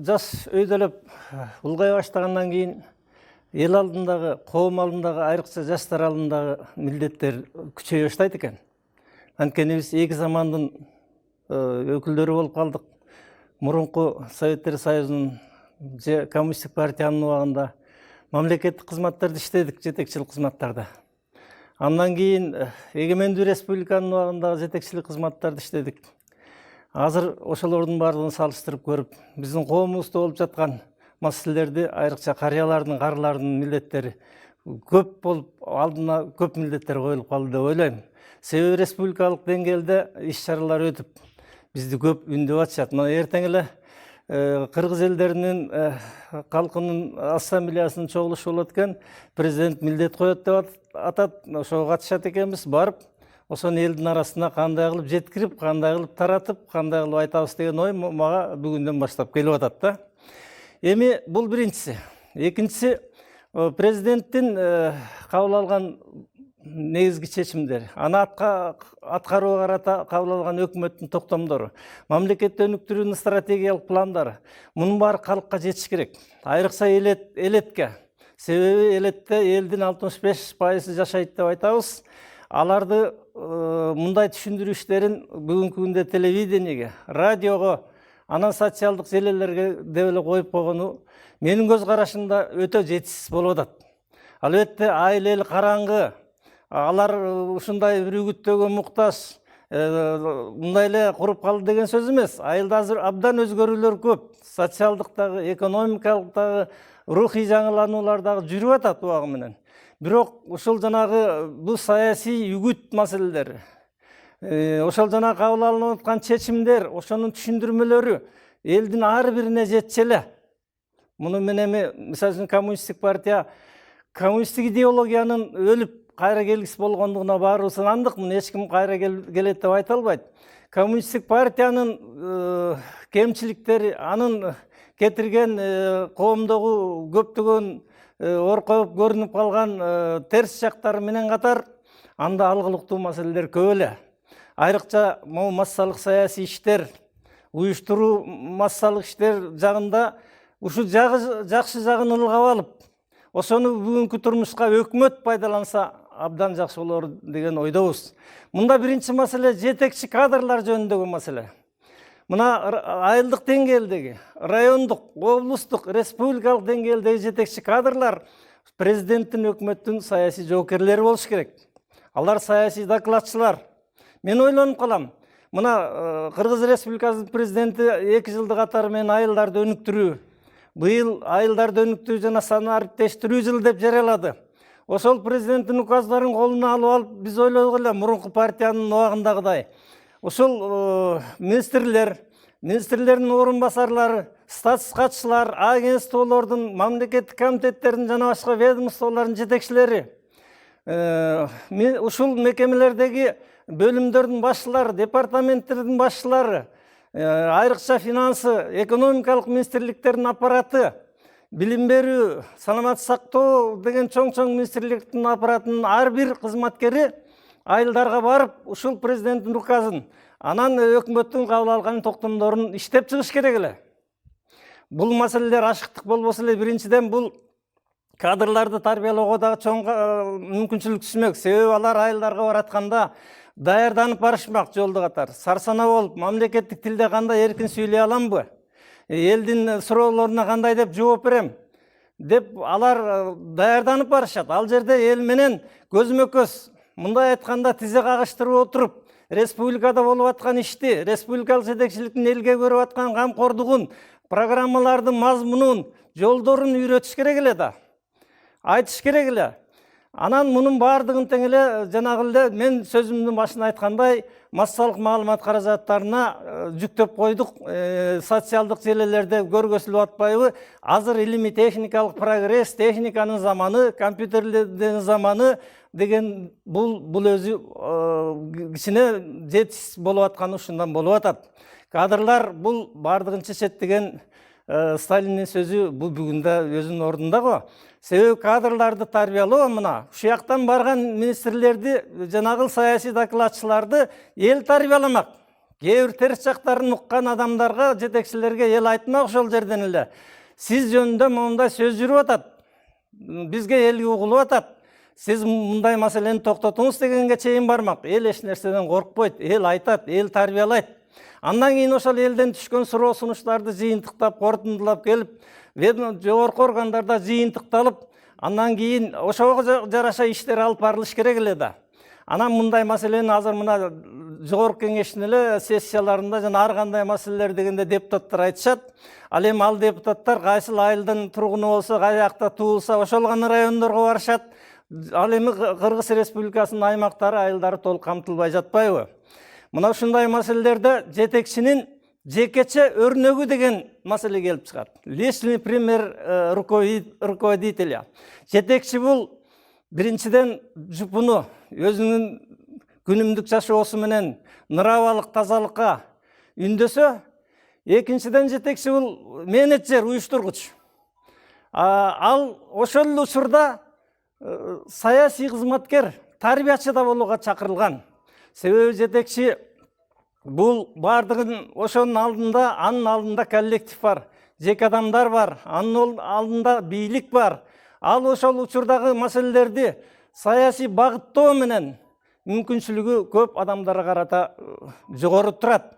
Жаш өйдөлөп улгай баштагандан кийин эл алдындагы, коом алдындагы, айрыкча жаштар алдындагы милдеттер күчөйө баштайт экен. Анткени биз эки замандын өкүлдөрү болуп калдык. Мурунку Советтер Союзунун же коммунисттик партиянын убагында мамлекеттик кызматтарда иштедик, жетекчилик кызматтарда. Андан кийин эгемендүү республиканын убагында жетекчилик кызматтарда иштедик. Азыр ошолордун баардыгын салыштырып көрүп, биздин коомубузда болуп жаткан маселелерди, айрыкча карыялардын, карлардын милдеттери көп болуп, алдына көп милдеттер коюлуп калды деп ойлойм. Себеби республикалык деңгээлде иш-чаралар өтүп, бизди көп үндөп атышат. Мына эртең эле кыргыз элдеринин калкынын ассамблеясынын чогулушу болот экен. Президент милдет коет деп атат. Ошого катышат экенбиз, барып, ошону элдин арасына кандай кылып жеткирип, кандай кылып таратып, кандай кылып айтабыз деген ой мага бүгүндөн баштап келип атат да. Эми бул биринчиси. Экинчиси, президенттин кабыл алган негизги чечимдери, аны аткарууга карата кабыл алган өкмөттүн токтомдору, мамлекетти өнүктүрүүнүн стратегиялык пландары, мунун баары калкка жетиш керек. Айрыкча элетке. Себеби элетте элдин 65% жашайт деп айтабыз. Аларды мындай түшүндүрүү иштерин бүгүнкү күндө телевидениеге, радиого, анан социалдык желелерге деп эле коюп койгону менин көз карашымда өтө жетишсиз болуп атат. Албетте айлел караңгы, алар ушундай бир үгүттөөгө муктаж, мындай эле куруп калды деген сөз эмес. Айылда азыр абдан өзгөрүүлөр көп. Социалдык дагы, экономикалык дагы, рухий жаңылануулар дагы жүрүп атат убагы менен. Бирок ушул жанагы бул саясий үгүт маселелери, ошол жана кабыл алынып аткан чечимдер, ошонун түшүндүрмөлөрү элдин ар бирине жетчү эле. Муну мен эми мисалы үчүн коммунисттик партия, коммунисттик идеологиянын өлүп кайра келгис болгондугуна баарыбыз ынандык. Муну эч ким кайра келет деп айта албайт. Коммунисттик партиянын кемчиликтери, анын кетирген коомдогу көптөгөн оркоп көрүнүп калган терс жактары менен катар анда алгылыктуу маселелер көп эле. Айрыкча могу массалык саясий иштер, уюштуруу массалык иштер жагында ушу жакшы жагын ылгап алып, ошону бүгүнкү турмушка өкмөт пайдаланса абдан жакшы болор деген ойдобуз. Мында биринчи маселе жетекчи кадрлар жөнүндөгү маселе. Мына айылдык деңгээлдеги, райондук, облустук, республикалык деңгээлдеги жетекчи кадрлар президенттин, өкмөттүн саясий жоокерлери болуш керек. Алар саясий докладчылар. Мен ойлонуп калам. Мына Кыргыз Республикасынын президенти 2 жылды катары менен айылдарды өнүктүрүү, быйыл айылдарды өнүктүрүү жана саны ариптештирүү жылы деп жарыялады. Ошол президенттин указдарын колуна алып, биз ойлойбуз эле мурунку партиянын убагындагыдай. Ошол министрлердин орун басарлары, статус катчылар, агентстволордун, мамлекеттик комитеттердин жана башка ведомстволордун жетекчилери, ушул мекемелердеги бөлүмдөрдүн башчылары, департаменттердин башчылары, айрыкча финансы, экономикалык министрликтердин аппараты, билим берүү, саламаттык сактоо деген чоң министрликтин аппаратынын ар бир кызматкери айылдарга барып, ушул президенттин указын, анан өкмөттүн кабыл алган токтомдорун иштеп чыгыш керек эле. Бул маселелер ашыктык болбосо эле, биринчиден бул кадрларды тарбиялоого дагы чоң мүмкүнчүлүк түшмөк. Себеби алар айылдарга баратканда даярданып барышмак жолдо катар. Сарсана болуп, мамлекеттик тилде кандай эркин сүйлөй аламбы? Элдин суроолоруна кандай деп жооп берем? Деп алар даярданып барышат. Ал жерде эл менен көзмө-көз, мындай айтканда тизе кагыштырып отуруп, республикада болуп аткан ишти, республикалык жетекчиликтин элге көрүп аткан камкордугун, программалардын мазмунун, жолдорун үйрөтүш керек эле да. Айтыш керек эле. Анан мунун баардыгын тең эле жанагы эле мен сөзүмдүн башында айткандай массалык маалымат каражаттарына жүктөп койдук. Социалдык желелерде көргөзүлүп атпайбы? Азыр илимий техникалык прогресс, техниканын заманы, компьютерлердин заманы деген бул өзү кичине жетишсиз болуп атканы ушундан болуп атат. Кадрлар бул баардыгын чечет деген Сталиндин сөзү бул бүгүн да өзүнүн ордунда го. Себеби кадрларды тарбиялоо мына ушул жактан барган министрлерди, жанагы саясий докладчыларды эл тарбияламак. Кээ бир терс жактарын уккан адамдарга, жетекчилерге эл айтмак ошол жерден эле. Сиз жөнүндө моундай сөз жүрүп атат. Бизге эл угулуп атат. Сиз мындай маселени токтотуңуз дегенге чейин бармак. Эл эч нерседен коркпойт, эл айтат, эл тарбиялайт. Андан кийин ошол элден түшкөн суроо сунуштарды жыйынтыктап, корутундулап келип, жогорку органдарда жыйынтыкталып, андан кийин ошого жараша иштер алып барылыш керек эле да. Анан мындай маселени азыр мына жогорку кеңештин эле сессияларында жана ар кандай маселелер дегенде депутаттар айтышат. Ал эми ал депутаттар кайсыл айылдын тургуну болсо, кай жакта туулса, ошол гана райондорго барышат. Ал эми Кыргыз Республикасынын аймактары, айылдары толук камтылбай жатпайбы? Мына ушундай маселелерде жетекчинин жекече өрнөгү деген маселе келип чыгат. Личный пример руководителя. Жетекчи бул биринчиден жупуну өзүнүн күнүмдүк жашоосу менен нравалык тазалыкка үндөсө, экинчиден жетекчи бул менеджер, уюштургуч. Ал ошол учурда саясий кызматкер, тарбиячы да болууга чакырылган. Себеби жетекчи бул бардыгын ошонун алдында, анын алдында коллектив бар, жеке адамдар бар, анын алдында бийлик бар. Ал ошол учурдагы маселелерди саясий багыттоо менен мүмкүнчүлүгү көп адамдарга карата жогору турат.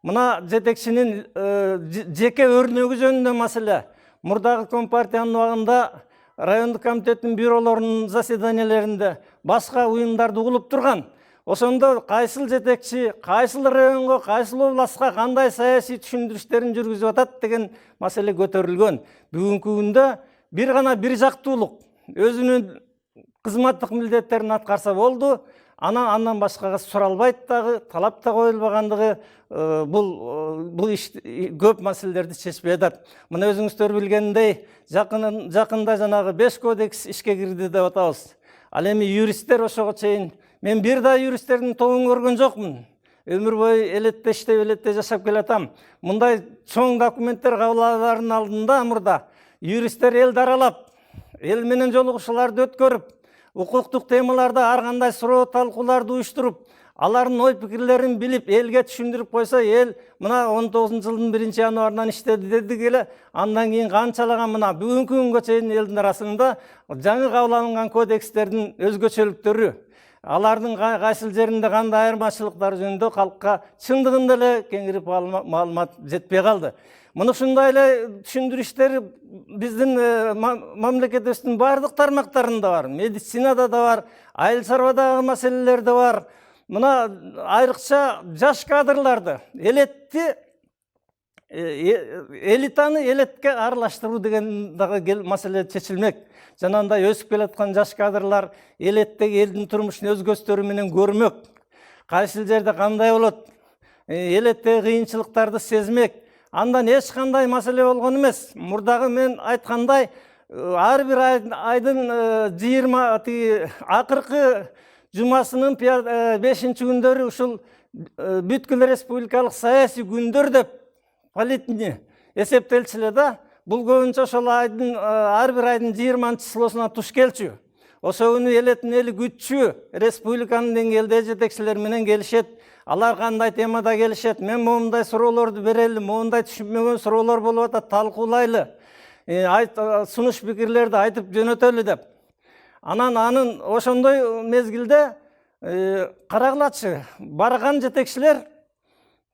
Мына жетекчинин жеке өрнөгү жөнүндө маселе. Мурдагы Компартиянын убагында райондук комитеттин бюролорунун заседаниялеринде башка уюмдарды угулуп турган. Ошондо кайсыл жетекчи, кайсыл районго, кайсыл областка кандай саясий түшүндүрүштөрүн жүргүзүп атат деген маселе көтөрүлгөн. Бүгүнкү күндө бир гана бир жактуулук, өзүнүн кызматтык милдеттерин аткарса болду. Андан башкага суралбайт дагы, талап да коюлбагандыгы бул иш көп маселелерди чечпей атат. Мына өзүңүздөр билгендей, жакында жанагы 5 кодекс ишке кирди деп атабыз. Ал эми юристтер ошого чейин мен бир да юристтердин тобун көргөн жокмун. Өмүр бою элетте иштеп, элетте жашап келатам. Мындай чоң документтер кабыл алаардын алдында мурда юристтер элди аралап, эл менен жолугушууларды өткөрүп, укуктук темаларда ар кандай суроо талкууларды уюштуруп, алардын ой пикирлерин билип, элге түшүндүрүп койсо, эл мына 19-жылдын 1-январынан иштеди дедик эле. Андан кийин канчалаган мына бүгүнкү күнгө чейин элдин арасында жаңы кабыл алынган кодекстердин өзгөчөлүктөрү, алардын кайсыл жеринде кандай айырмачылыктары жөнүндө калкка чындыгында эле кеңири маалымат жетпей калды. Мына ушундай эле түшүндүрүштөр биздин мамлекетибиздин бардык тармактарында бар. Медицинада да бар, айыл чарбадагы маселелерде бар. Мына айрыкча жаш кадрларды, элитаны элетке аралаштыруу деген дагы маселе чечилмек. Жанагындай өсүп келаткан жаш кадрлар элеттеги элдин турмушун өз көздөрү менен көрмөк. Кайсыл жерде кандай болот, элеттеги кыйынчылыктарды сезмек. Андан эч кандай маселе болгон эмес. Мурдагы мен айткандай, ар бир айдын 20 акыркы жумасынын 5-күндөрү ушул бүткүл республикалык саясий күндөр деп политни эсептелчү эле да. Бул көбүнчө ошол айдын ар бир айдын 20-числосуна туш келчү. Ошол күнү элеттин эли күтчү, республиканын деңгээлде жетекчилер менен келишет. Алар кандай темада келишет, мен моундай суроолорду берели, моундай түшүнбөгөн суроолор болуп атат, талкуулайлы, сунуш пикирлерди айтып жөнөтөлү деп. Анын ошондой мезгилде карагылачы, барган жетекчилер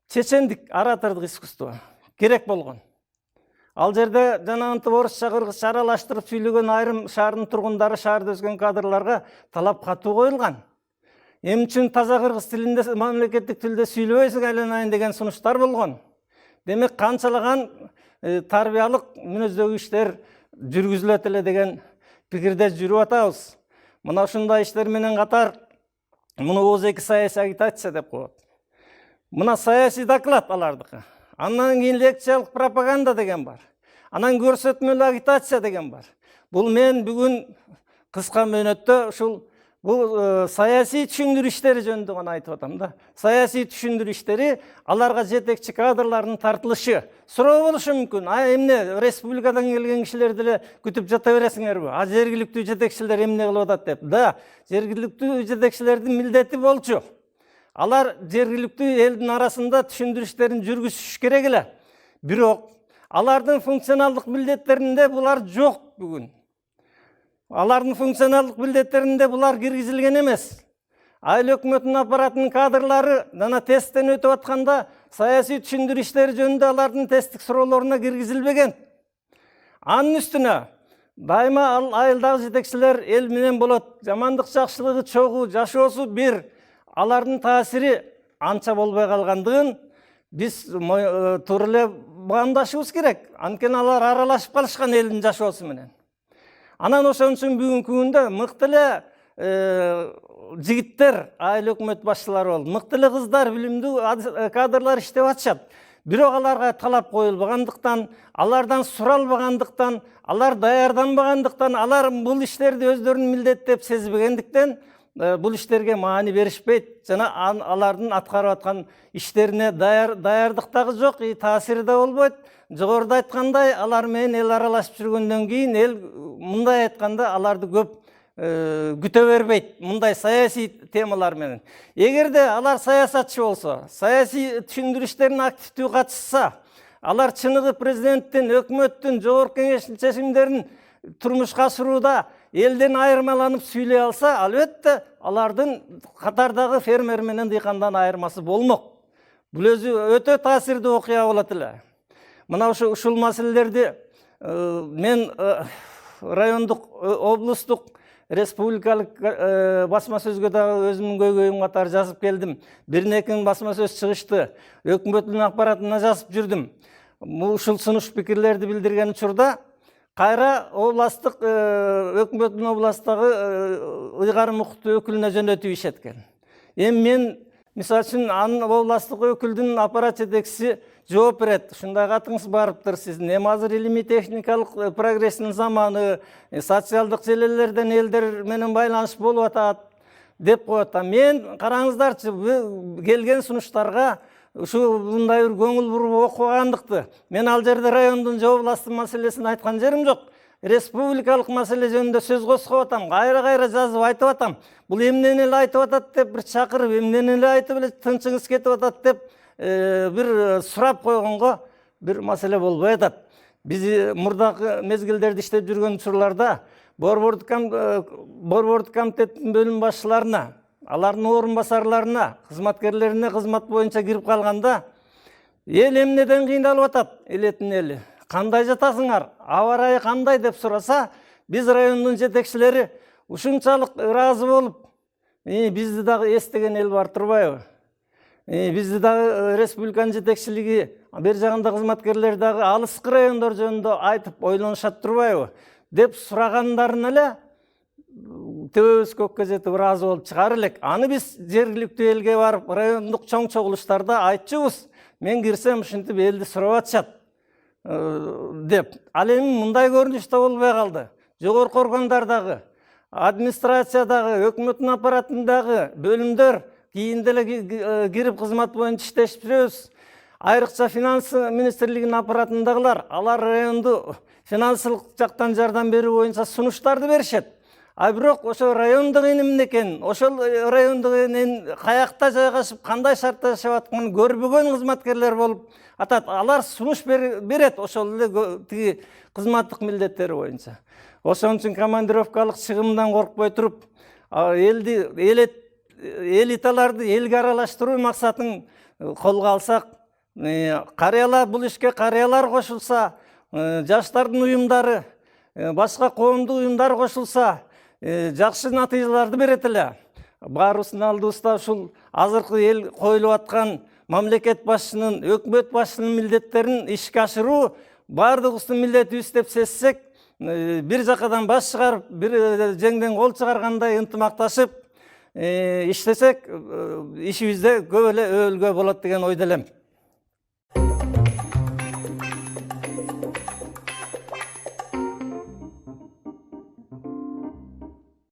чечендик, оратордук искусство керек болгон. Ал жерде жанагынтип орусча, кыргызча аралаштырып сүйлөгөн айрым шаардын тургундары, шаарда өскөн кадрларга талап катуу коюлган. Эмне үчүн таза кыргыз тилинде, мамлекеттик тилде сүйлөбөйсүң айланайын деген сунуштар болгон. Демек канчалаган тарбиялык мүнөздөгү иштер жүргүзүлөт эле деген пикирде жүрүп атабыз. Мына ушундай иштер менен катар муну ооз-эки саясий агитация деп коет. Мына саясий доклад алардыкы. Андан кийин лекциялык пропаганда деген бар. Анан көрсөтмөлүү агитация деген бар. Бул мен бүгүн кыска мөөнөттө ушул Бул саясий түшүндүрүштери жөнүндө гана айтып атам да. Саясий түшүндүрүштери, аларга жетекчи кадрлардын тартылышы. Суроо болушу мүмкүн. Эмне республикадан келген кишилер деле күтүп жата бересиңерби? Жергиликтүү жетекчилер эмне кылып атат деп. Да, жергиликтүү жетекчилердин милдети болчу. Алар жергиликтүү элдин арасында түшүндүрүштерин жүргүзүш керек эле. Бирок алардын функционалдык милдеттеринде булар жок бүгүн. Алардын функционалдык милдеттеринде булар киргизилген эмес. Айыл өкмөтүнүн аппаратынын кадрлары жана тесттен өтүп атканда саясий түшүндүрүштери жөнүндө алардын тесттик суроолоруна киргизилбеген. Анын үстүнө дайыма айылдагы жетекчилер эл менен болот, жамандык жакшылыгы чогуу, жашоосу бир, алардын таасири анча болбой калгандыгын биз туура эле баамдашыбыз керек. Анткени алар аралашып калышкан элдин жашоосу менен. Анан ошон үчүн бүгүнкү күндө мыкты эле жигиттер айыл өкмөт башчылары болуп, мыкты эле кыздар, билимдүү кадрлар иштеп атышат. Бирок аларга талап коюлбагандыктан, алардан суралбагандыктан, алар даярданбагандыктан, алар бул иштерди өздөрүнүн милдети деп сезбегендиктен бул иштерге маани беришпейт жана алардын аткарып аткан иштерине даярдык дагы жок, таасири да болбойт. Жогоруда айткандай, алар менен эл аралашып жүргөндөн кийин эл мындай айтканда аларды көп күтө бербейт, мындай саясий темалар менен. Эгерде алар саясатчы болсо, саясий түшүндүрүштерине активдүү катышса, алар чыныгы президенттин, өкмөттүн, жогорку кеңештин чечимдерин турмушка ашырууда элден айырмаланып сүйлөй алса, албетте алардын катардагы фермер менен дыйкандан айырмасы болмок. Бул өзү өтө таасирдүү окуя болот эле. Мына ушул маселелерди мен райондук, облустук, республикалык басма сөзгө дагы өзүмдүн көйгөйүм катары жазып келдим. Бир-экин басма сөз чыгышты. Өкмөттүн аппаратына жазып жүрдүм. Ушул сунуш пикирлерди билдирген учурда кайра областтык өкмөттүн областтагы ыйгарым укуктуу өкүлүнө жөнөтүп ишет экен. Эми мен мисалы үчүн анын областтык өкүлдүн аппарат жетекчиси жооп берет. Ушундай катыңыз барыптыр сиздин. Эми азыр илимий техникалык прогресстин заманы, социалдык желелерден элдер менен байланыш болуп атат деп коет. Мен караңыздарчы, келген сунуштарга ушу мындай бир көңүл буруп окугандыкты. Мен ал жерде райондун же областтын маселесин айткан жерим жок. Республикалык маселе жөнүндө сөз козгоп атам, кайра жазып айтып атам. Бул эмнени эле айтып атат деп бир чакырып, эмнени эле айтып эле тынчыңыз кетип атат деп бир сурап койгонго бир маселе болбой атат. Биз мурдакы мезгилдерде иштеп жүргөн учурларда борбордук комитеттин бөлүм башчыларына, алардын орун басарларына, кызматкерлерине кызмат боюнча кирип калганда, эл эмнеден кыйналып атат, элетин эли, кандай жатасыңар, аба ырайы кандай деп сураса, биз райондун жетекчилери ушунчалык ыраазы болуп, бизди дагы эстеген эл бар турбайбы? Бизди дагы республиканын жетекчилиги, бер жагында кызматкерлер дагы алыскы райондор жөнүндө айтып ойлонушат турбайбы деп сурагандарын эле төбөбүз көккө жетип ыраазы болуп чыгар элек. Аны биз жергиликтүү элге барып, райондук чоң чогулуштарда айтчубуз. Мен кирсем ушинтип элди сурап атышат деп. Ал эми мындай көрүнүштө болбой калды. Жогорку органдардагы, администрациядагы, өкмөттүн аппаратындагы бөлүмдөр кийин деле кирип кызмат боюнча иштешип жүрөбүз. Айрыкча финанс министрлигинин аппаратындагылар, алар районду финансылык жактан жардам берүү боюнча сунуштарды беришет. Бирок ошо райондук энем экен, ошол райондук энен каякта жайгашып, кандай шартта жашап атканын көрбөгөн кызматкерлер болуп атат. Алар сунуш берет ошол эле тиги кызматтык милдеттери боюнча. Ошон үчүн командировкалык чыгымдан коркпой туруп, элиталарды элге аралаштыруу максатын колго алсак, бул ишке карыялар кошулса, жаштардын уюмдары, башка коомдук уюмдар кошулса, жакшы натыйжаларды берет эле. Баарыбыздын алдыбызда ушул азыркы эл коюлуп аткан мамлекет башчынын, өкмөт башчынын милдеттерин ишке ашыруу баардыгыбыздын милдетибиз деп сезсек, бир жакадан баш чыгарып, бир жеңден кол чыгаргандай ынтымакташып иштесек, ишибизде көп эле өбөлгө болот деген ойдо элем.